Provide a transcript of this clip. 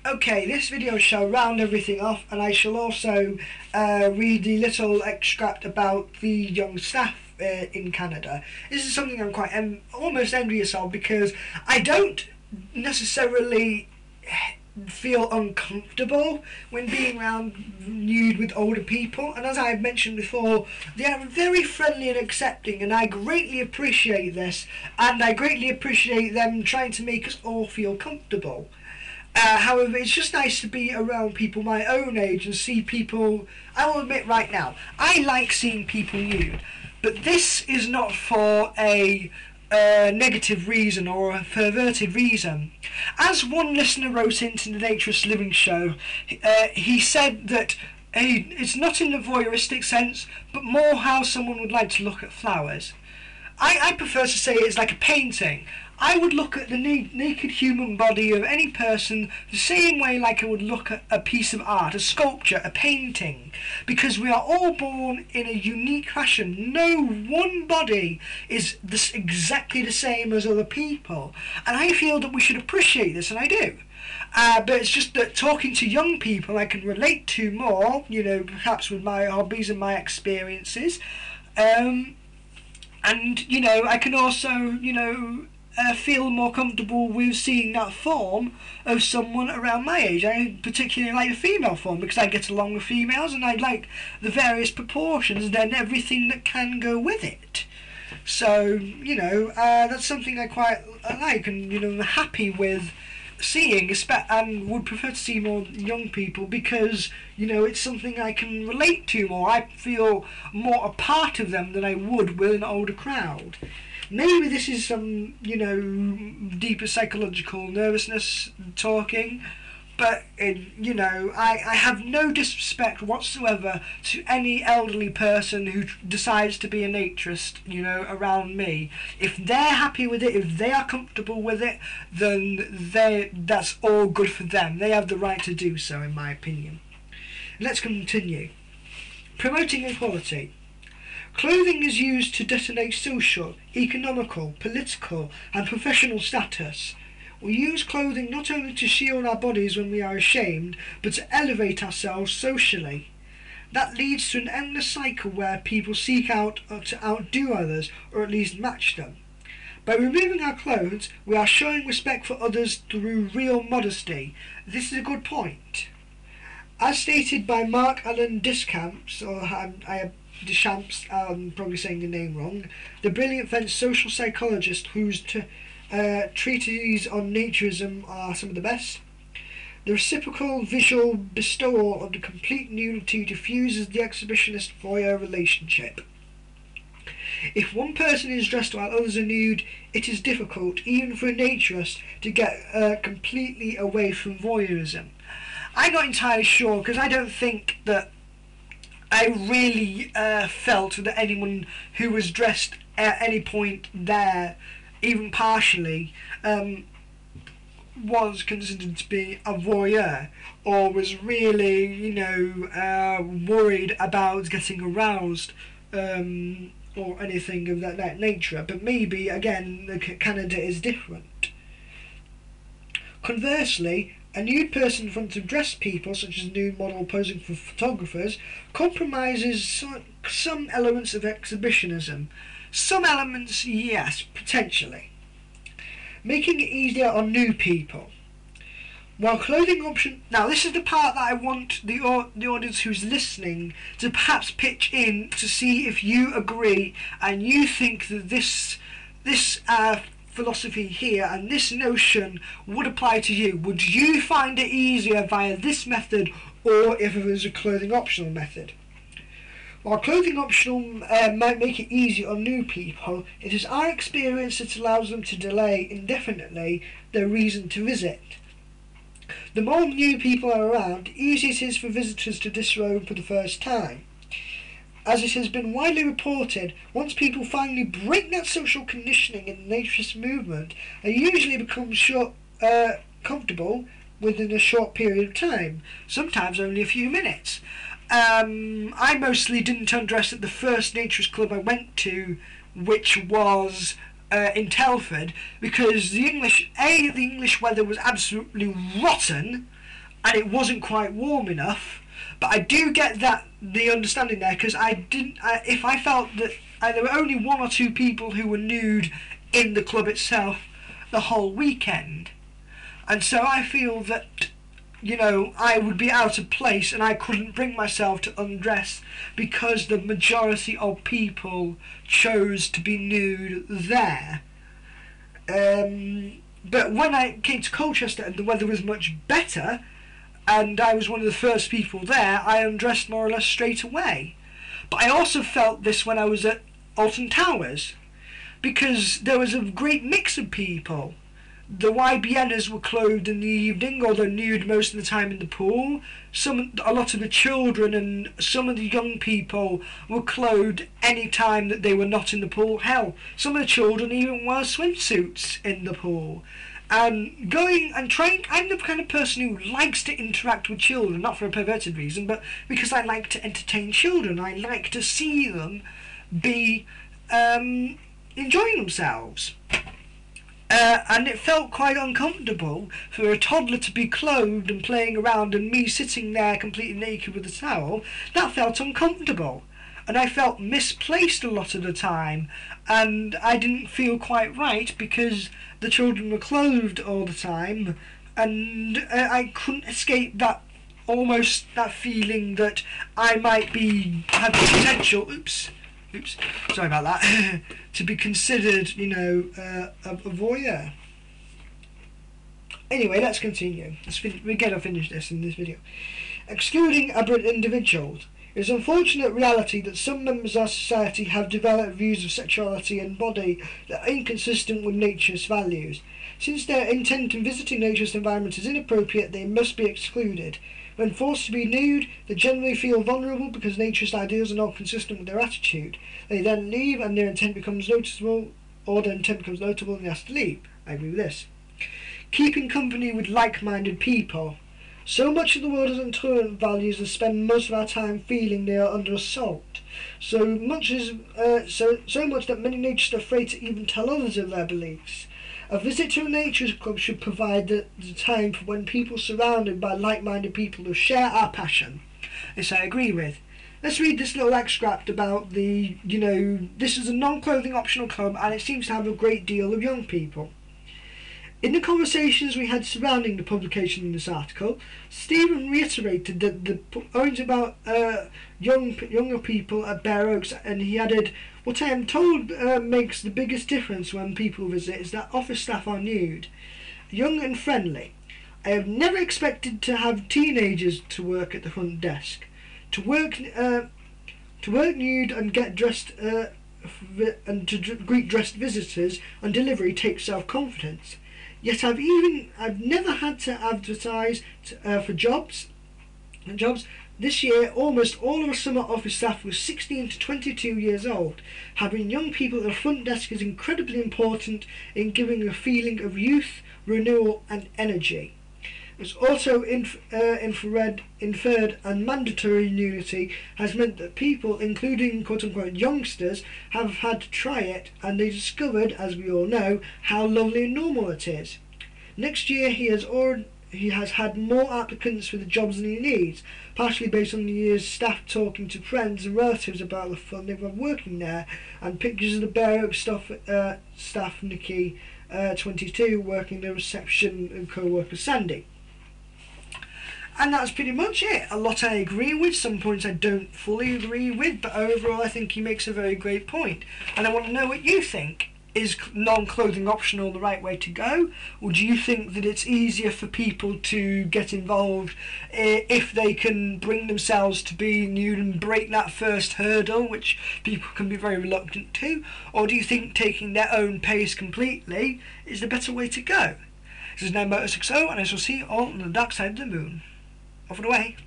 Okay, this video shall round everything off, and I shall also read the little extract about the young staff in Canada. This is something I'm quite almost envious of, because I don't necessarily feel uncomfortable when being around nude with older people, and as I've mentioned before, they are very friendly and accepting, and I greatly appreciate this, and I greatly appreciate them trying to make us all feel comfortable. However, it's just nice to be around people my own age and see people. I will admit right now, I like seeing people nude, but this is not for a negative reason or a perverted reason. As one listener wrote into the Naturist Living Show, he said that it's not in the voyeuristic sense, but more how someone would like to look at flowers. I prefer to say it's like a painting. I would look at the naked human body of any person the same way like I would look at a piece of art, a sculpture, a painting, because we are all born in a unique fashion. No one body is exactly the same as other people, and I feel that we should appreciate this, and I do. But it's just that talking to young people I can relate to more, perhaps with my hobbies and my experiences, and, I can also, feel more comfortable with seeing that form of someone around my age. I particularly like the female form because I get along with females, and I like the various proportions and then everything that can go with it. So, that's something I quite like, and, I'm happy with seeing, and would prefer to see more young people because, it's something I can relate to more. I feel more a part of them than I would with an older crowd. Maybe this is some, deeper psychological nervousness talking, but, I have no disrespect whatsoever to any elderly person who decides to be a naturist, around me. If they're happy with it, if they are comfortable with it, then that's all good for them. They have the right to do so, in my opinion. Let's continue. Promoting equality. Clothing is used to detonate social, economical, political and professional status. We use clothing not only to shield our bodies when we are ashamed, but to elevate ourselves socially. That leads to an endless cycle where people seek out to outdo others, or at least match them. By removing our clothes, we are showing respect for others through real modesty. This is a good point. As stated by Mark Allen Deschamps, Deschamps, I'm probably saying the name wrong, the brilliant French social psychologist whose treatises on naturism are some of the best. The reciprocal visual bestowal of the complete nudity diffuses the exhibitionist voyeur relationship. If one person is dressed while others are nude, it is difficult, even for a naturist, to get completely away from voyeurism. I'm not entirely sure, because I don't think that I really felt that anyone who was dressed at any point there, even partially, was considered to be a voyeur, or was really, worried about getting aroused, or anything of that nature. But maybe, again, Canada is different. Conversely, a nude person in front of dressed people, such as a nude model posing for photographers, compromises some elements of exhibitionism. Some elements, yes, potentially. Making it easier on new people. While clothing option... Now, this is the part that I want the audience who's listening to perhaps pitch in to see if you agree and you think that this philosophy here and this notion would apply to you. Would you find it easier via this method, or if it was a clothing optional method? While clothing optional might make it easier on new people, it is our experience that allows them to delay indefinitely their reason to visit. The more new people are around, the easier it is for visitors to disrobe for the first time. As it has been widely reported, once people finally break that social conditioning in the naturist movement, they usually become comfortable within a short period of time, sometimes only a few minutes. I mostly didn't undress at the first naturist club I went to, which was in Telford, because the English weather was absolutely rotten, and it wasn't quite warm enough. But I do get that the understanding there, because if I felt that there were only one or two people who were nude in the club itself the whole weekend, and so I feel that, you know, I would be out of place and I couldn't bring myself to undress because the majority of people chose to be nude there. But when I came to Colchester and the weather was much better, and I was one of the first people there, I undressed more or less straight away. But I also felt this when I was at Alton Towers, because there was a great mix of people. The YBNers were clothed in the evening, although nude most of the time in the pool. A lot of the children and some of the young people were clothed any time that they were not in the pool. Hell, some of the children even wore swimsuits in the pool. And going and trying, I'm the kind of person who likes to interact with children, not for a perverted reason, but because I like to entertain children. I like to see them be enjoying themselves. And it felt quite uncomfortable for a toddler to be clothed and playing around and me sitting there completely naked with a towel. That felt uncomfortable. And I felt misplaced a lot of the time. And I didn't feel quite right because the children were clothed all the time. And I couldn't escape that feeling that I might have the potential, sorry about that, to be considered, you know, a voyeur. Anyway, let's continue. We're going to finish this in this video. Excluding aberrant individuals. It is an unfortunate reality that some members of our society have developed views of sexuality and body that are inconsistent with nature's values. Since their intent in visiting nature's environment is inappropriate, they must be excluded. When forced to be nude, they generally feel vulnerable because nature's ideals are not consistent with their attitude. They then leave and their intent becomes noticeable, or their intent becomes notable and they have to leave. I agree with this. Keeping company with like-minded people. So much of the world has intolerant values and spend most of our time feeling they are under assault. So much that many naturists are afraid to even tell others of their beliefs. A visit to a naturist club should provide the time for when people surrounded by like-minded people who share our passion. This I agree with. Let's read this little extract about this is a non-clothing optional club and it seems to have a great deal of young people. In the conversations we had surrounding the publication of this article, Stephen reiterated that the points about younger people at Bare Oaks, and he added, "What I am told makes the biggest difference when people visit is that office staff are nude, young and friendly. I have never expected to have teenagers to work at the front desk. To work nude and get dressed and to greet dressed visitors on delivery takes self-confidence. Yet I've never had to advertise for jobs. This year, almost all of our summer office staff was 16 to 22 years old. Having young people at the front desk is incredibly important in giving a feeling of youth, renewal and energy. It's also inferred and mandatory nudity has meant that people, including quote-unquote youngsters, have had to try it, and they discovered, as we all know, how lovely and normal it is. Next year he has had more applicants for the jobs than he needs, partially based on the year's staff talking to friends and relatives about the fun they've had working there, and pictures of the Bare Oaks staff Nikki, 22, working the reception, and co-worker Sandy. And that's pretty much it. A lot I agree with, some points I don't fully agree with, but overall I think he makes a very great point. And I want to know what you think. Is non-clothing optional the right way to go? Or do you think that it's easier for people to get involved if they can bring themselves to be nude and break that first hurdle, which people can be very reluctant to? Or do you think taking their own pace completely is the better way to go? This is now Motor60, and I shall see you all on the dark side of the moon. Off and away.